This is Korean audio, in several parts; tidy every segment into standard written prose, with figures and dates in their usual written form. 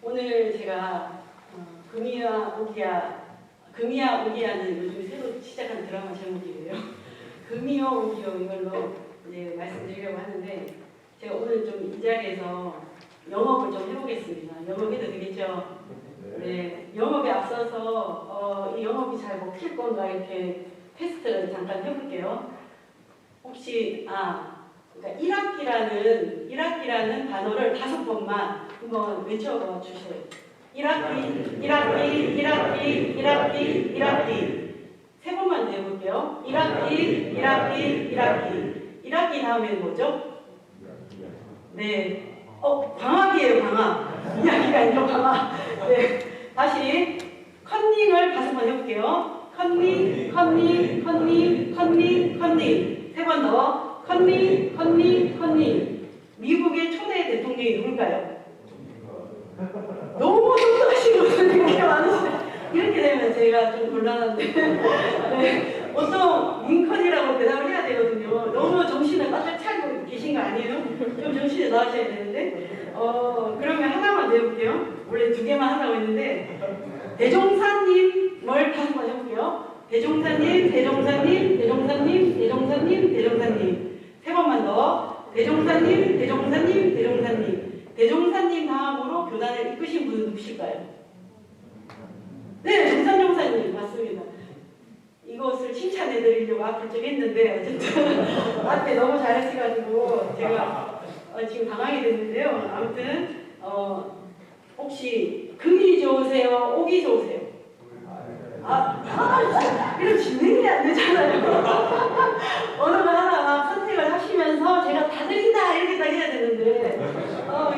오늘 제가 금이야 오기야는 요즘 새로 시작한 드라마 제목이에요. 금이요 오기요 이걸로 이제 말씀드리려고 하는데 제가 오늘 좀 이 자리에서 영업을 좀 해보겠습니다. 영업해도 되겠죠? 네. 영업에 앞서서 이 영업이 잘 먹힐 건가 이렇게 테스트를 잠깐 해볼게요. 혹시 그러니까 1학기라는 단어를 5번만 한번 외쳐봐 주세요. 1학기 3번만 해볼게요. 1학기 다음에는 뭐죠? 네. 방학이에요, 방학. 2학기가 아니라 방학. 네. 다시 컨닝을 5번 해볼게요. 컨닝 3번 더. 컨닝. 미국의 초대 대통령이 누굴까요? 너무 똑똑하신 분들 이렇게 많으시네. 이렇게 되면 제가 좀 곤란한데. 네. 보통 링컨이라고 대답을 해야 되거든요. 너무 정신을 바짝 차리고 계신 거 아니에요? 좀 정신이 나으셔야 되는데. 그러면 하나만 내볼게요. 원래 2개만 하라고 했는데. 대종사님을 5번 해볼게요. 대종사님. 3번만 더. 대종사님 다음으로 교단을 이끄신 분은 누구실까요? 네, 정산종사님 맞습니다. 이것을 칭찬해드리려고 앞을 좀 했는데 어쨌든 앞에 너무 잘하셔가지고 제가 지금 당황이 됐는데요. 아무튼 혹시 금이 좋으세요? 옥이 좋으세요? 이런 진행이 안 되잖아요. 어느 거 하나 선택을 하시면서 제가 다 드린다 이렇게 다 해야 되는데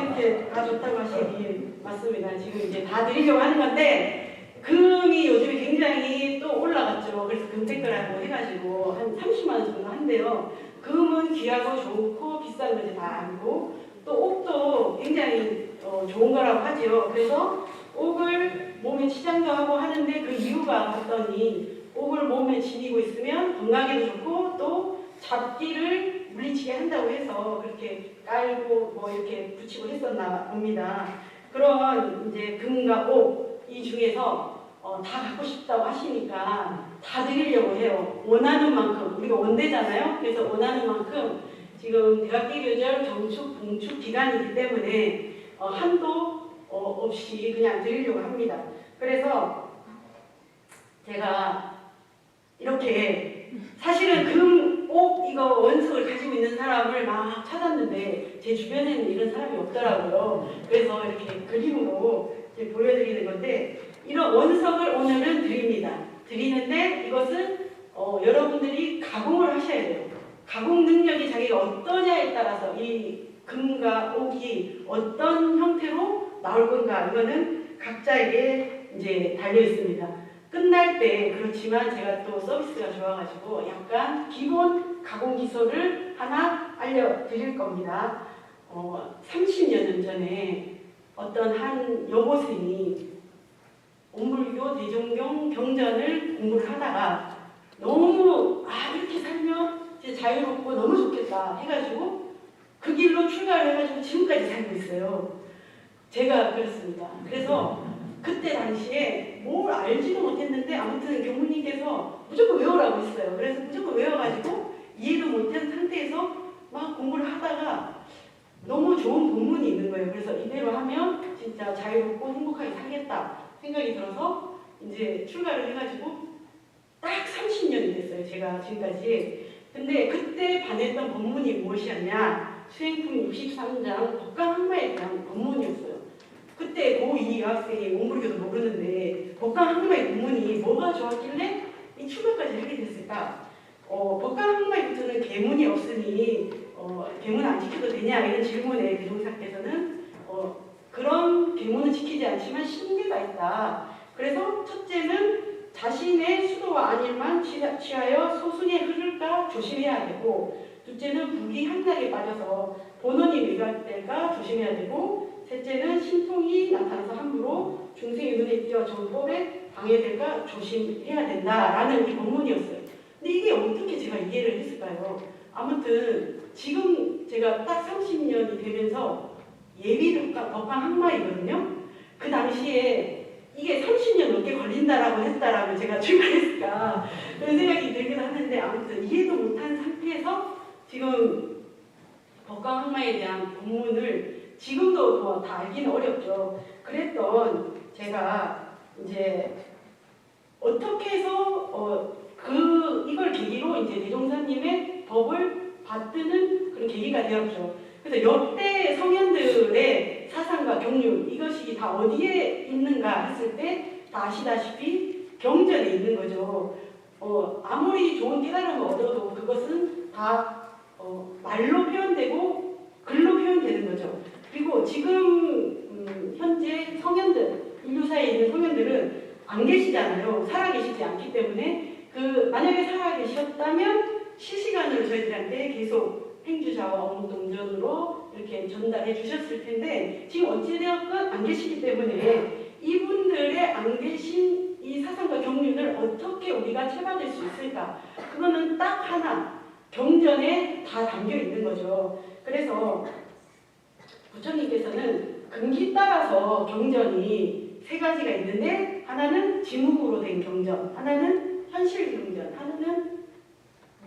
이렇게 다 좋다고 하시기 맞습니다. 지금 이제 다 드리려고 하는 건데 금이 요즘에 굉장히 또 올라갔죠. 그래서 금테크라고 해가지고 한 30만 원 정도 한대요. 금은 귀하고 좋고 비싼 거 이제 다 알고 또 옥도 굉장히 좋은 거라고 하죠. 그래서 옥을 몸에 치장도 하고 하는데 그 이유가 봤더니 옥을 몸에 지니고 있으면 건강에도 좋고 또 잡기를 물리치게 한다고 해서 그렇게 깔고 뭐 이렇게 붙이고 했었나 봅니다. 그런 이제 금과 옥 이 중에서 다 갖고 싶다고 하시니까 다 드리려고 해요. 원하는 만큼. 우리가 원대잖아요. 그래서 원하는 만큼 지금 대학기 교절 경축 봉축 기간이기 때문에 한도 없이 그냥 드리려고 합니다. 그래서 제가 이렇게 사실은 금, 옥 이거 원석을 가지고 있는 사람을 막 찾았는데 제 주변에는 이런 사람이 없더라고요. 그래서 이렇게 그림으로 보여드리는 건데 이런 원석을 오늘은 드립니다. 드리는데 이것은 여러분들이 가공을 하셔야 돼요. 가공 능력이 자기가 어떠냐에 따라서 이 금과 옥이 어떤 형태로 나올 건가 이거는 각자에게 이제 달려 있습니다. 끝날 때 그렇지만 제가 또 서비스가 좋아가지고 약간 기본 가공 기술을 하나 알려드릴 겁니다. 30년 전에 어떤 한 여고생이 온불교 대종경 경전을 공부를 하다가 너무 이렇게 살면 이제 자유롭고 너무 좋겠다 해가지고 그 길로 출가를 해가지고 지금까지 살고 있어요. 제가 그렇습니다. 그래서 그때 당시에 뭘 알지도 못했는데 아무튼 교무님께서 무조건 외우라고 했어요. 그래서 무조건 외워가지고 이해도 못한 상태에서 막 공부를 하다가 너무 좋은 본문이 있는 거예요. 그래서 이대로 하면 진짜 자유롭고 행복하게 살겠다 생각이 들어서 이제 출가를 해가지고 딱 30년이 됐어요. 제가 지금까지. 근데 그때 반했던 본문이 무엇이었냐? 수행품 63장 법강항마에 대한 본문이었어요. 그때 고2 여학생이 온불교도 모르는데 법강항마의 본문이 뭐가 좋았길래 이 출가까지 하게 됐을까? 법강항마에부터는 계문이 없으니 계문 안 지켜도 되냐 이런 질문에 대종사께서는 그런 계문은 지키지 않지만 신계가 있다. 그래서 첫째는 자신의 수도와 안일만 취하여 소순에 흐를까 조심해야 되고 둘째는 북이 한락에 빠져서 본원이 외곽될까 조심해야 되고 셋째는 신통이 나타나서 함부로 중생의 눈에 띄어 정법에 방해될까 조심해야 된다라는 이 본문이었어요. 근데 이게 어떻게 제가 이해를 했을까요? 아무튼 지금 제가 딱 30년이 되면서 예비 법관 항마이거든요. 그 당시에 이게 30년 넘게 걸린다라고 했다라고 제가 출발했을까 그런 생각이 들기도 하는데 아무튼 이해도 못한 상태에서 지금 법관 항마에 대한 본문을 지금도 뭐 다 알기는 어렵죠. 그랬던 제가 이제 어떻게 해서 이걸 계기로 이제 대종사님의 법을 받드는 그런 계기가 되었죠. 그래서 역대 성현들의 사상과 경륜 이것이 다 어디에 있는가 했을 때 다 아시다시피 경전에 있는 거죠. 아무리 좋은 깨달음을 얻어도 그것은 다 말로 표현되고 글로 표현되는 거죠. 그리고 지금 현재 성현들 인류사에 있는 성현들은 안 계시잖아요. 살아계시지 않기 때문에 만약에 살아계셨다면 실시간으로 저희들한테 계속 행주자와 어묵동전으로 이렇게 전달해 주셨을 텐데 지금 어찌되었건 안 계시기 때문에 이분들의 안 계신 이 사상과 경륜을 어떻게 우리가 채받을 수 있을까? 그거는 딱 하나 경전에 다 담겨 있는 거죠. 그래서 부처님께서는 금기 따라서 경전이 세 가지가 있는데 하나는 지묵으로 된 경전, 하나는 현실 경전, 하나는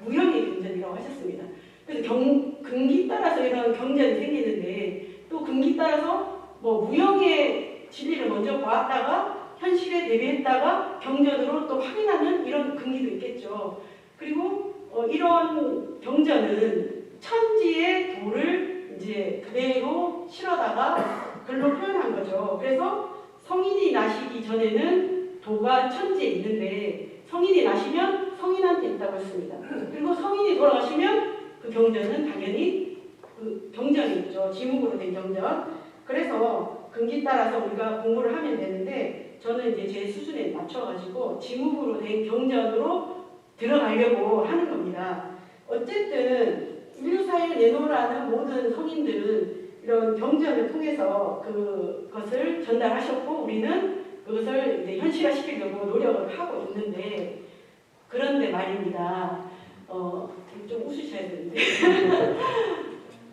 무형의 경전이라고 하셨습니다. 그래서 금기 따라서 이런 경전이 생기는데 또 금기 따라서 뭐 무형의 진리를 먼저 보았다가 현실에 대비했다가 경전으로 또 확인하는 이런 금기도 있겠죠. 그리고 이런 경전은 천지의 도를 이제 그대로 실어다가 글로 표현한 거죠. 그래서 성인이 나시기 전에는 도가 천지에 있는데 성인이 나시면 성인한테 있다고 했습니다. 그리고 성인이 돌아가시면 그 경전은 당연히 그 경전이 있죠. 지묵으로 된 경전. 그래서 금기 따라서 우리가 공부를 하면 되는데 저는 이제 제 수준에 맞춰가지고 지묵으로 된 경전으로 들어가려고 하는 겁니다. 어쨌든 인류사에 내놓으라는 모든 성인들은 이런 경전을 통해서 그것을 전달하셨고 우리는 그것을 이제 현실화시키려고 노력을 하고 있는데 그런데 말입니다. 좀 웃으셔야 되는데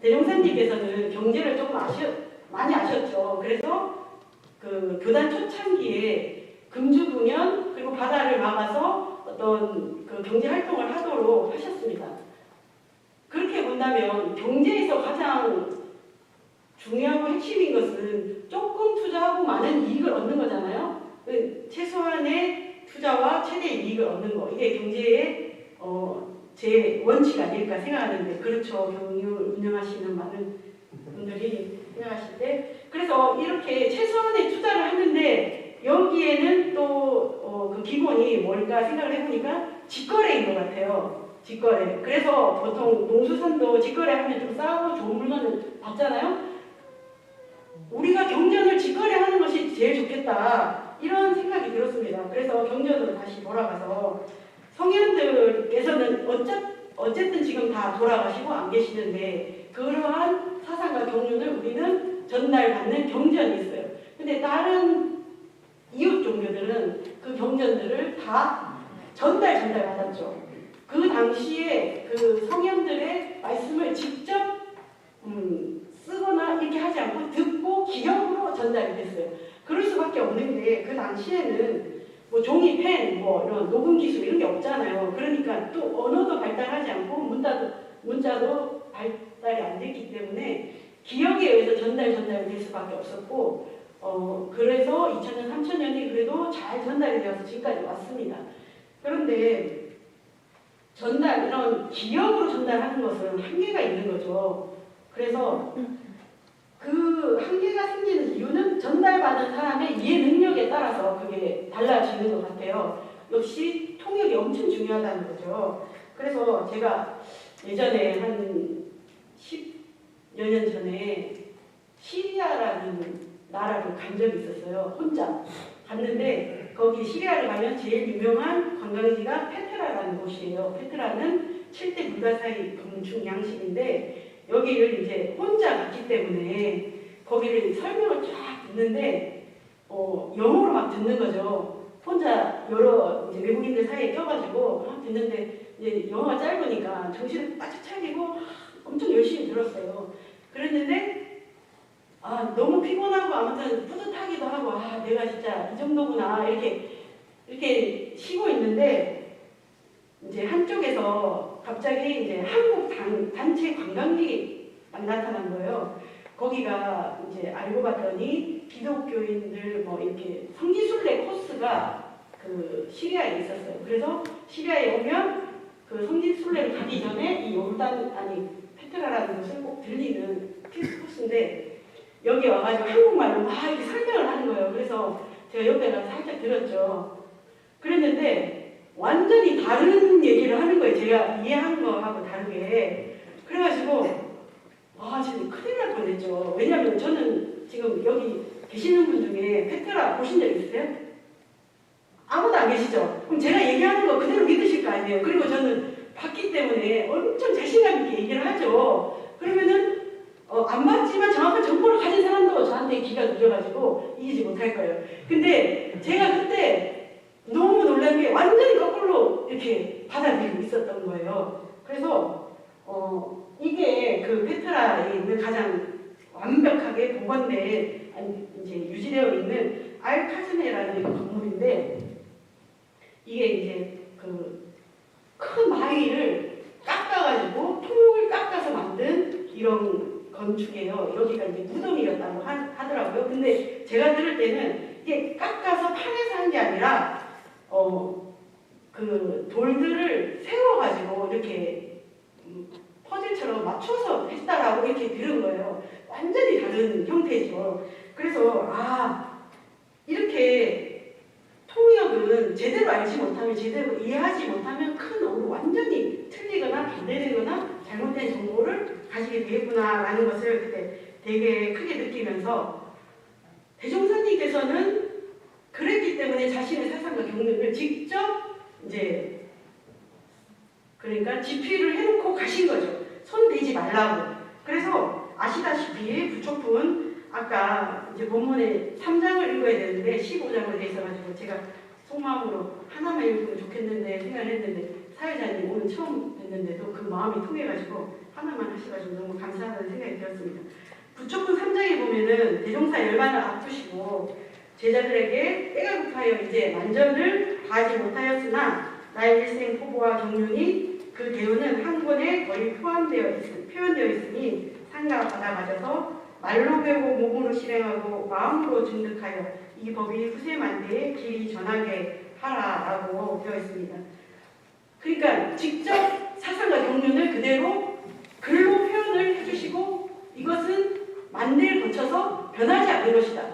대종사님께서는 경제를 조금 많이 아셨죠. 그래서 그 교단 초창기에 금주궁연 그리고 바다를 막아서 어떤 그 경제 활동을 하도록 하셨습니다. 그렇게 본다면 경제에서 가장 중요하고 핵심인 것은 조금 투자하고 많은 이익을 얻는 거잖아요. 최소한의 투자와 최대의 이익을 얻는 거. 이게 경제의 제 원칙 아닐까 생각하는데 그렇죠. 경유를 운영하시는 많은 분들이 생각하실 때 그래서 이렇게 최소한의 투자를 하는데 여기에는 또 그 기본이 뭘까 생각을 해보니까 직거래인 것 같아요. 직거래. 그래서 보통 농수산도 직거래하면 좀 싸고 좋은 물건을 받잖아요. 우리가 경전을 직거래하는 것이 제일 좋겠다 이런 생각이 들었습니다. 그래서 경전으로 다시 돌아가서 성현들께서는 어쨌든 지금 다 돌아가시고 안 계시는데 그러한 사상과 경륜을 우리는 전달받는 경전이 있어요. 근데 다른 이웃 종교들은 그 경전들을 다 전달받았죠. 그 당시에 그 성현들의 말씀을 직접 쓰거나 이렇게 하지 않고 듣고 기억으로 전달이 됐어요. 그럴 수밖에 없는 게 그 당시에는 뭐 종이, 펜, 뭐 이런 녹음 기술 이런 게 없잖아요. 그러니까 또 언어도 발달하지 않고 문자도 발달이 안 됐기 때문에 기억에 의해서 전달이 될 수밖에 없었고 그래서 2000년, 3000년이 그래도 잘 전달이 되어서 지금까지 왔습니다. 그런데 이런 기억으로 전달하는 것은 한계가 있는 거죠. 그래서 그 한계가 생기는 이유는 전달받은 사람의 이해 능력에 따라서 그게 달라지는 것 같아요. 역시 통역이 엄청 중요하다는 거죠. 그래서 제가 예전에 한 10여 년 전에 시리아라는 나라를 간 적이 있었어요. 혼자 갔는데 거기 시리아를 가면 제일 유명한 관광지가 페트라라는 곳이에요. 페트라는 7대 불가사의 건축 양식인데 여기를 이제 혼자 갔기 때문에 거기를 설명을 쫙 듣는데 영어로 막 듣는 거죠. 혼자 여러 이제 외국인들 사이에 껴가지고 막 듣는데 이제 영어가 짧으니까 정신을 바짝 차리고 엄청 열심히 들었어요. 그랬는데 너무 피곤하고 아무튼 뿌듯하기도 하고 내가 진짜 이 정도구나 이렇게 쉬고 있는데 이제 한쪽에서 갑자기 이제 한국 단체 관광객이 딱 나타난 거예요. 거기가 이제 알고 봤더니 기독교인들 뭐 이렇게 성지순례 코스가 그 시리아에 있었어요. 그래서 시리아에 오면 그 성지순례를 가기 전에 이 페트라라는 곳을 꼭 들리는 필수 코스인데 여기 와가지고 한국말로 막 이렇게 설명을 하는 거예요. 그래서 제가 옆에 가서 살짝 들었죠. 그랬는데 완전히 다른 얘기를 하는 거예요. 제가 이해한 거하고 다르게. 그래가지고 지금 큰일 날 뻔했죠. 왜냐하면 저는 지금 여기 계시는 분 중에 페트라 보신 적 있으세요? 아무도 안 계시죠? 그럼 제가 얘기하는 거 그대로 믿으실 거 아니에요. 그리고 저는 봤기 때문에 엄청 자신감 있게 얘기를 하죠. 그러면은 안 봤지만 정확한 정보를 가진 사람도 저한테 귀가 눌려가지고 이기지 못할 거예요. 근데 제가 그때 너무 놀란 게 완전히 거꾸로 이렇게 받아들이고 있었던 거예요. 그래서 이게 그 페트라에 있는 가장 완벽하게 복원된 이제 유지되어 있는 알카즈네라는 건물인데 이게 이제 그 큰 바위를 깎아가지고 통을 깎아서 만든 이런 건축이에요. 여기가 이제 무덤이었다고 하더라고요. 근데 제가 들을 때는 이게 깎아서 판에서 한 게 아니라 그 돌들을 세워가지고 이렇게 퍼즐처럼 맞춰서 했다라고 이렇게 들은 거예요. 완전히 다른 형태죠. 그래서 이렇게 통역은 제대로 알지 못하면 제대로 이해하지 못하면 큰 오류 완전히 틀리거나 반대되거나 잘못된 정보를 가지게 되겠구나라는 것을 그때 되게 크게 느끼면서 대종사님께서는 그랬기 때문에 자신의 사상과 경륜을 직접 이제 그러니까 집필을 해놓고 가신 거죠. 손 대지 말라고. 그래서 아시다시피 부처분 아까 이제 본문에 3장을 읽어야 되는데 15장으로 돼 있어가지고 제가 속마음으로 하나만 읽으면 좋겠는데 생각을 했는데 사회자님 오늘 처음 뵀는데도 그 마음이 통해가지고 하나만 하셔가지고 너무 감사하다는 생각이 들었습니다. 부처분 3장에 보면은 대종사 열반을 앞두시고 제자들에게 때가 급하여 이제 만전을 다하지 못하였으나 나의 일생 포부와 경륜이 그 대우는 한 권에 거의 표현되어 있으니 상가 받아가져서 말로 배우고 몸으로 실행하고 마음으로 증득하여 이 법이 후세만대에 길이 전하게 하라라고 되어 있습니다. 그러니까 직접 사상과 경륜을 그대로 글로 표현을 해주시고 이것은 만대를 거쳐서 변하지 않는 것이다.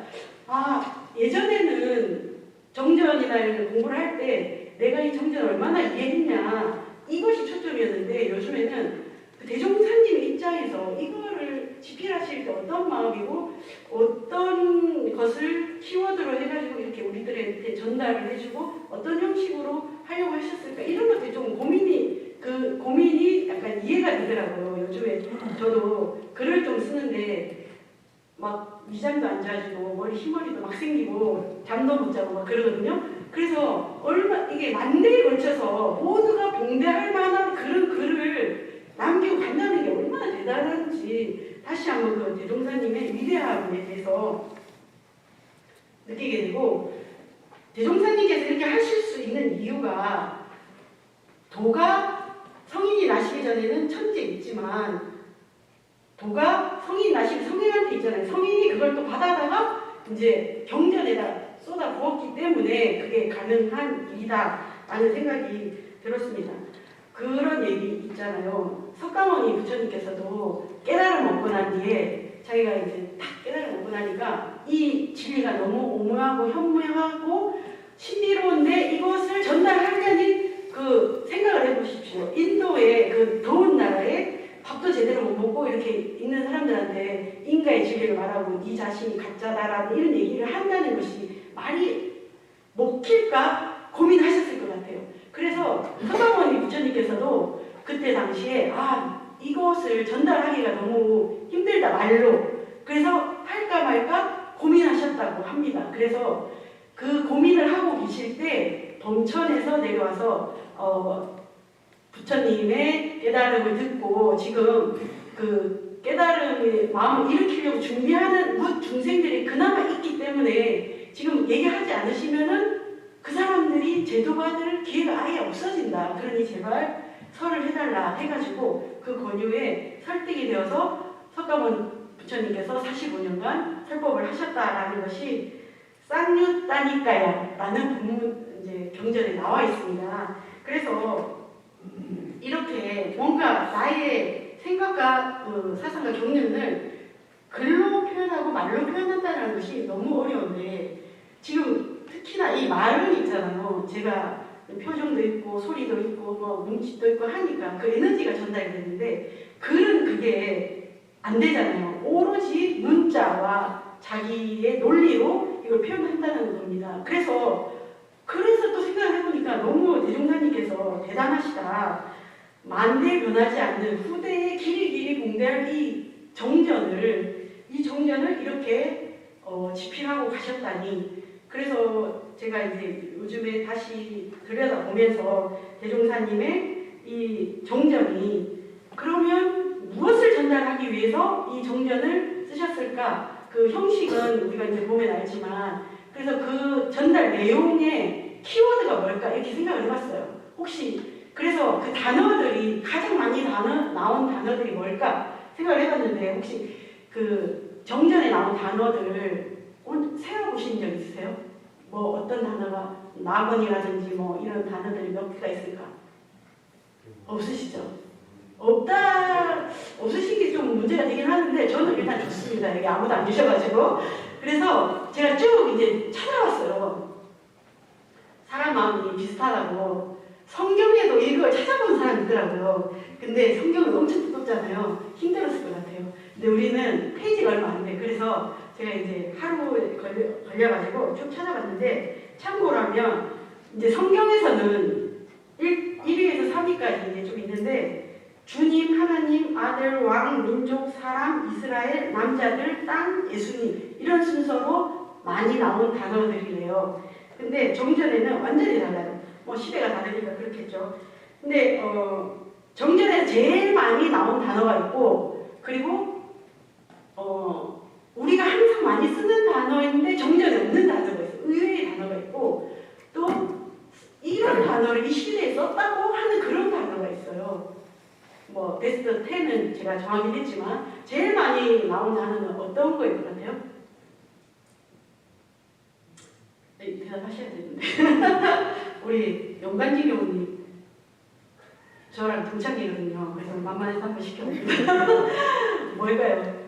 예전에는 정전이나 이런 공부를 할 때 내가 이 정전을 얼마나 이해했냐 이것이 초점이었는데 요즘에는 그 대종사님 입장에서 이거를 집필하실 때 어떤 마음이고 어떤 것을 키워드로 해가지고 이렇게 우리들한테 전달을 해주고 어떤 형식으로 하려고 하셨을까 이런 것들이 좀 고민이 약간 이해가 되더라고요. 요즘에 저도 글을 좀 쓰는데 막 위장도 안 좋아지고 흰머리도 막 생기고 잠도 못 자고 막 그러거든요. 그래서 이게 만대에 걸쳐서 모두가 봉대할 만한 그런 글을 남기고 간다는 게 얼마나 대단한지 다시 한번 그 대종사님의 위대함에 대해서 느끼게 되고 대종사님께서 이렇게 하실 수 있는 이유가 도가 성인이 나시기 전에는 천재 있지만 도가 성인이 나시면 성인한테 있잖아요. 성인이 그걸 또 받아다가 이제 경전에다 쏟아 부었기 때문에 그게 가능한 일이다라는 생각이 들었습니다. 그런 얘기 있잖아요. 석가모니 부처님께서도 깨달음 얻고 난 뒤에 자기가 이제 딱 깨달음 얻고 나니까 이 진리가 너무 오묘하고 현무하고 신비로운데 이것을 전달하려니 그 생각을 해보십시오. 인도의 그 더운 나라에 밥도 제대로 못 먹고 이렇게 있는 사람들한테 인가의 진리를 말하고 네 자신이 가짜다라는 이런 얘기를 한다는 것이 말이 먹힐까 고민하셨을 것 같아요. 그래서 석가모니 부처님께서도 그때 당시에 이것을 전달하기가 너무 힘들다 말로 그래서 할까 말까 고민하셨다고 합니다. 그래서 그 고민을 하고 계실 때 범천에서 내려와서 부처님의 깨달음을 듣고 지금 그 깨달음의 마음을 일으키려고 준비하는 중생들이 그나마 있기 때문에 지금 얘기하지 않으시면은 그 사람들이 제도 받을 기회가 아예 없어진다. 그러니 제발 설을 해달라 해가지고 그 권유에 설득이 되어서 석가모니 부처님께서 45년간 설법을 하셨다라는 것이 쌍유따니까야 라는 본문 이제 경전에 나와 있습니다. 그래서 이렇게 뭔가 나의 생각과 사상과 경륜을 글로 표현하고 말로 표현한다는 것이 너무 어려운데 지금 특히나 이 말은 있잖아요. 제가 표정도 있고 소리도 있고 뭐 몸짓도 있고 하니까 그 에너지가 전달이 되는데 글은 그게 안 되잖아요. 오로지 문자와 자기의 논리로 이걸 표현한다는 겁니다. 그래서 또 생각을 해보니까 너무 대종사님께서 대단하시다. 만대에 변하지 않는 후대에 길이 공대할 이 정전을 이렇게 집필하고 가셨다니. 그래서 제가 이제 요즘에 다시 들여다보면서 대종사님의 이 정전이 그러면 무엇을 전달하기 위해서 이 정전을 쓰셨을까? 그 형식은 우리가 이제 보면 알지만 그래서 그 전달 내용의 키워드가 뭘까? 이렇게 생각을 해봤어요. 혹시 그래서 그 단어들이 가장 많이 나온 단어들이 뭘까? 생각을 해봤는데 혹시 그 정전에 나온 단어들을 세어보신 적 있으세요? 뭐 어떤 단어가 낙원이라든지 뭐 이런 단어들이 몇 개가 있을까? 없으시죠? 없으신 게 좀 문제가 되긴 하는데 저는 일단 좋습니다. 여기 아무도 안 주셔가지고. 그래서 제가 쭉 이제 찾아봤어요. 사람 마음이 비슷하다고. 성경에도 이걸 찾아본 사람이 있더라고요. 근데 성경은 엄청 두껍잖아요. 힘들었을 것 같아요. 근데 우리는 페이지가 얼마 안 돼. 그래서 제가 이제 하루에 걸려가지고 쭉 찾아봤는데 참고로 하면 이제 성경에서는 1위에서 3위까지 이제 좀 있는데 주님, 하나님, 아들, 왕, 민족, 사람, 이스라엘, 남자들, 땅, 예수님 이런 순서로 많이 나온 단어들이래요. 근데 정전에는 완전히 달라요. 뭐 시대가 다르니까 그렇겠죠. 근데 정전에 제일 많이 나온 단어가 있고 그리고 우리가 항상 많이 쓰는 단어인데 정전에 없는 단어가 있어요. 의외의 단어가 있고 또 이런 단어를 이 시대에 썼다고 하는 그런 단어가 있어요. 뭐 베스트 10은 제가 정하긴 했지만 제일 많이 나온 단어는 어떤 거일 것 같아요? 네, 대답하셔야 되는데 우리 영관진 교우님 저랑 동창이거든요. 그래서 만만해서 한번 시켜봅니다. 뭘까요?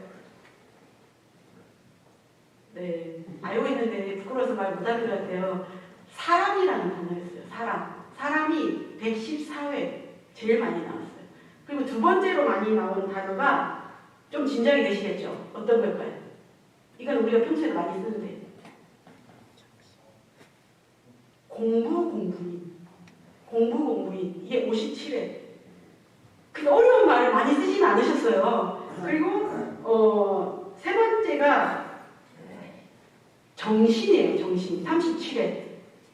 네, 알고 있는데 부끄러워서 말 못하는 것 같아요. 사람이라는 단어였어요. 사람이 114회 제일 많이 나왔어요. 그리고 두 번째로 많이 나온 단어가 좀 진작이 되시겠죠? 어떤 걸까요? 이건 우리가 평소에 많이 쓰는데 공부인 이게 57회. 그 어려운 말을 많이 쓰진 않으셨어요. 그리고 세 번째가 정신이에요. 정신 37회.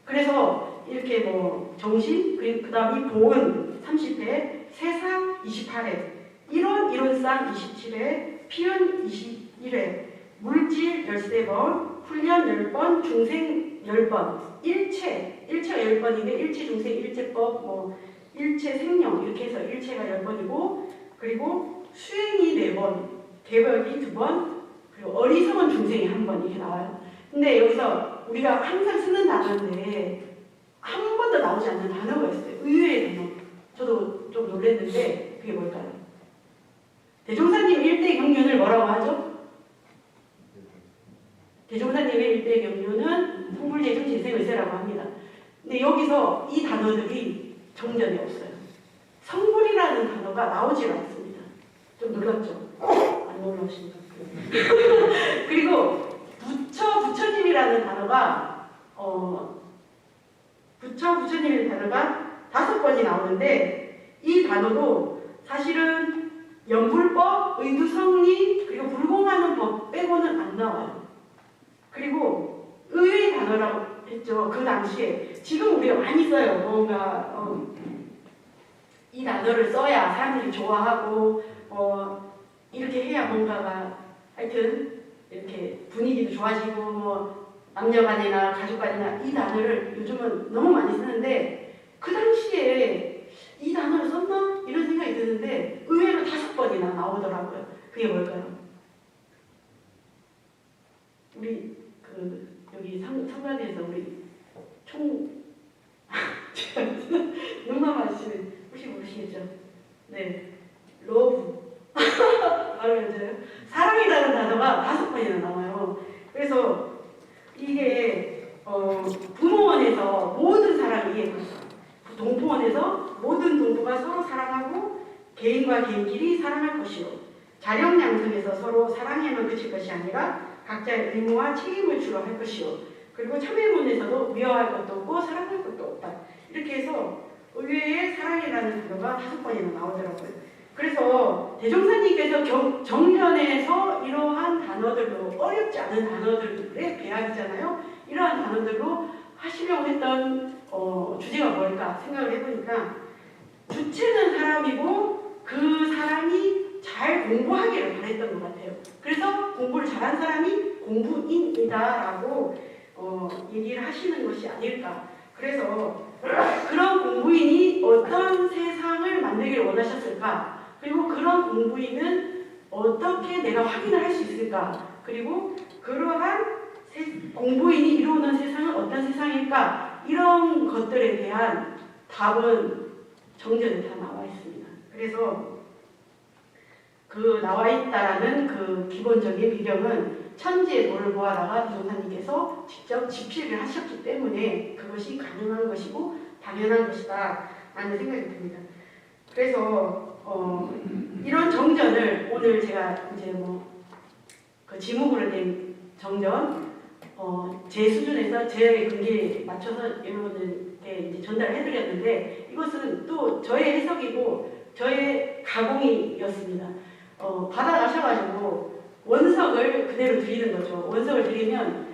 그래서 이렇게 뭐 정신 그 다음이 보은 30회, 세상 28회, 이론상 27회, 피은 21회, 물질 13번, 훈련 10번, 중생 10번, 일체가 10번인데 일체 중생 일체법 뭐 일체 생령 이렇게 해서 일체가 10번이고 그리고 수행이 4번, 개별이 2번, 그리고 어리석은 중생이 1번 이렇게 나와요. 근데 여기서 우리가 항상 쓰는 단어인데 한 번도 나오지 않는 단어가 있어요. 의외의 단어. 저도 좀 놀랐는데 그게 뭘까요? 대종사님 일대 경륜을 뭐라고 하죠? 대종사님의 일대 경륜은 성불예중 재생의세라고 합니다. 근데 여기서 이 단어들이 정전에 없어요. 성불이라는 단어가 나오질 않습니다. 좀 놀랐죠? 안 놀라십니까? 그리고 부처님이라는 단어가 부처님이라는 단어가 5번이 나오는데 이 단어도 사실은 연불법, 의두성리 그리고 불공하는 법 빼고는 안 나와요. 그리고 의외의 단어라고 했죠. 그 당시에 지금 우리가 많이 써요. 뭔가 이 단어를 써야 사람들이 좋아하고 이렇게 해야 뭔가가 하여튼 이렇게 분위기도 좋아지고 뭐 남녀간이나 가족간이나 이 단어를 요즘은 너무 많이 쓰는데 그 당시에 이 단어를 썼나? 이런 생각이 드는데 의외로 5번이나 나오더라고요. 그게 뭘까요? 우리 여기 상가대에서 우리 눈만 마시는 혹시 모르시겠죠? 네, 러브 바로 맞아요. 사랑이라는 단어가 5번이나 나와요. 그래서 이게 부모원에서 모든 사랑이 동포원에서 모든 동포가 서로 사랑하고 개인과 개인끼리 사랑할 것이요 자령양성에서 서로 사랑에만 그칠 것이 아니라 각자의 의무와 책임을 주로할 것이요 그리고 참회문에서도 미워할 것도 없고 사랑할 것도 없다. 이렇게 해서 의외의 사랑이라는 단어가 5번이나 나오더라고요. 그래서 대종사님께서 정전에서 이러한 단어들로 어렵지 않은 단어들의 배합이잖아요. 이러한 단어들로 하시려고 했던 주제가 뭘까 생각을 해보니까 주체는 사람이고 그 사람이 잘 공부하기를 바랬던 것 같아요. 그래서 공부를 잘한 사람이 공부인이다라고 얘기를 하시는 것이 아닐까. 그래서 그런 공부인이 어떤 세상을 만들기를 원하셨을까? 그리고 그런 공부인은 어떻게 내가 확인을 할 수 있을까? 그리고 그러한 공부인이 이루는 세상은 어떤 세상일까? 이런 것들에 대한 답은 정전에 다 나와 있습니다. 그래서 그 나와 있다라는 그 기본적인 배경은 천지의 도를 보아다가 대종사님께서 직접 집필을 하셨기 때문에 그것이 가능한 것이고 당연한 것이다 라는 생각이 듭니다. 그래서 이런 정전을 오늘 제가 이제 그 지목으로 된 정전 제 수준에서 제 근기에 맞춰서 여러분들께 이제 전달을 해드렸는데 이것은 또 저의 해석이고 저의 가공이었습니다. 받아가셔가지고 원석을 그대로 드리는 거죠. 원석을 드리면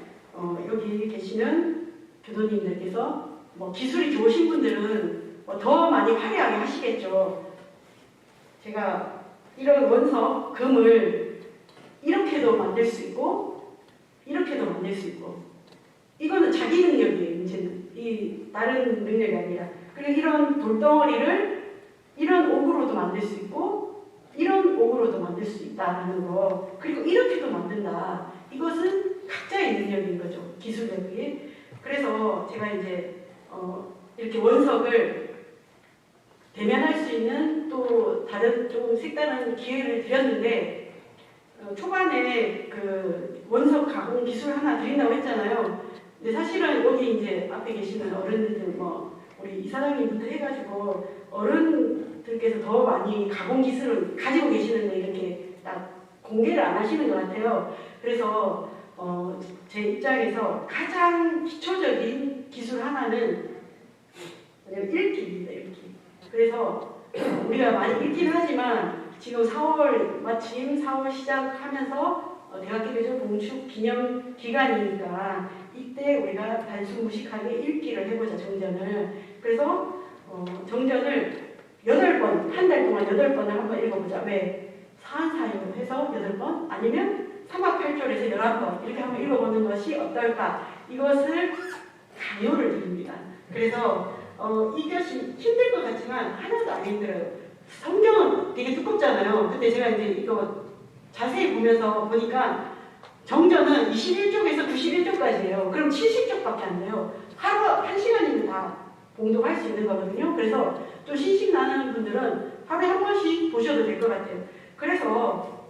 여기 계시는 교도님들께서 기술이 좋으신 분들은 더 많이 화려하게 하시겠죠. 제가 이런 원석, 금을 이렇게도 만들 수 있고 이렇게도 만들 수 있고 이거는 자기 능력이에요. 문제는 이 다른 능력이 아니라 그리고 이런 돌덩어리를 이런 옥으로도 만들 수 있고 이런 옥으로도 만들 수 있다는 거 그리고 이렇게도 만든다. 이것은 각자의 능력인 거죠. 기술력이. 그래서 제가 이제 이렇게 원석을 대면할 수 있는 또 다른 좀 색다른 기회를 드렸는데 초반에 그 원석 가공 기술 하나 드린다고 했잖아요. 근데 사실은 여기 이제 앞에 계시는 어른들 우리 이사장님부터 해가지고 어른들께서 더 많이 가공 기술을 가지고 계시는데 이렇게 딱 공개를 안 하시는 것 같아요. 그래서 제 입장에서 가장 기초적인 기술 하나는 읽기입니다. 읽기. 그래서 우리가 많이 읽긴 하지만 지금 4월 마침 4월 시작하면서 대학교교조 봉축 기념 기간이니까 이때 우리가 단순 무식하게 읽기를 해보자 정전을. 그래서 정전을 8번 한 달 동안 8번을 한번 읽어보자. 왜? 사한사이로 해서 8번 아니면 3화 8절에서 11번 이렇게 한번 읽어보는 것이 어떨까? 이것을 강요를 드립니다. 그래서 이것이 힘들 것 같지만 하나도 안 힘들어요. 성경은 되게 두껍잖아요. 근데 제가 이제 이거 자세히 보니까 정전은 21쪽에서 91쪽까지예요. 그럼 70쪽밖에 안 돼요. 하루 1시간이면 다 봉독할 수 있는 거거든요. 그래서 좀 신식 나는 분들은 하루에 한 번씩 보셔도 될 것 같아요. 그래서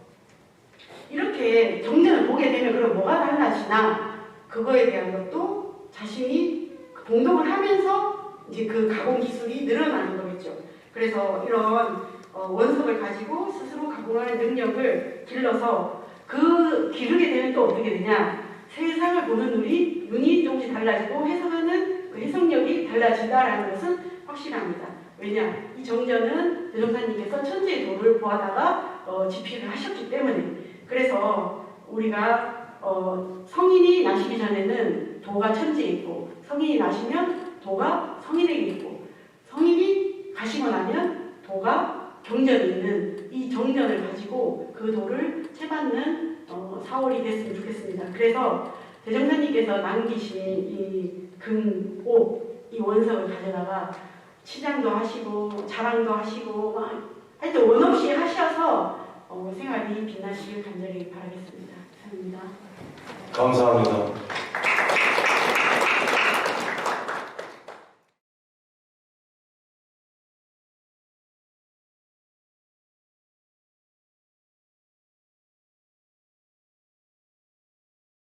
이렇게 정전을 보게 되면 그럼 뭐가 달라지나 그거에 대한 것도 자신이 봉독을 하면서 이제 그 가공 기술이 늘어나는 거겠죠. 그래서 이런 원석을 가지고 스스로 가공하는 능력을 길러서 그 기르게 되면 또 어떻게 되냐? 세상을 보는 눈이 조금씩 달라지고 해석하는 그 해석력이 달라진다라는 것은 확실합니다. 왜냐? 이 정전은 대종사님께서 천지의 도를 보아다가 집필을 하셨기 때문에. 그래서 우리가 성인이 나시기 전에는 도가 천지에 있고 성인이 나시면 도가 성인에게 있고 성인이 가시고 나면 도가 경전에 있는 이 정년을 가지고 그 도를 채받는 4월이 됐으면 좋겠습니다. 그래서 대정사님께서 남기신 이 금옥 이 원석을 가져다가 치장도 하시고 자랑도 하시고 막 하여튼 원 없이 하셔서 생활이 빛나시길 간절히 바라겠습니다. 감사합니다. 감사합니다.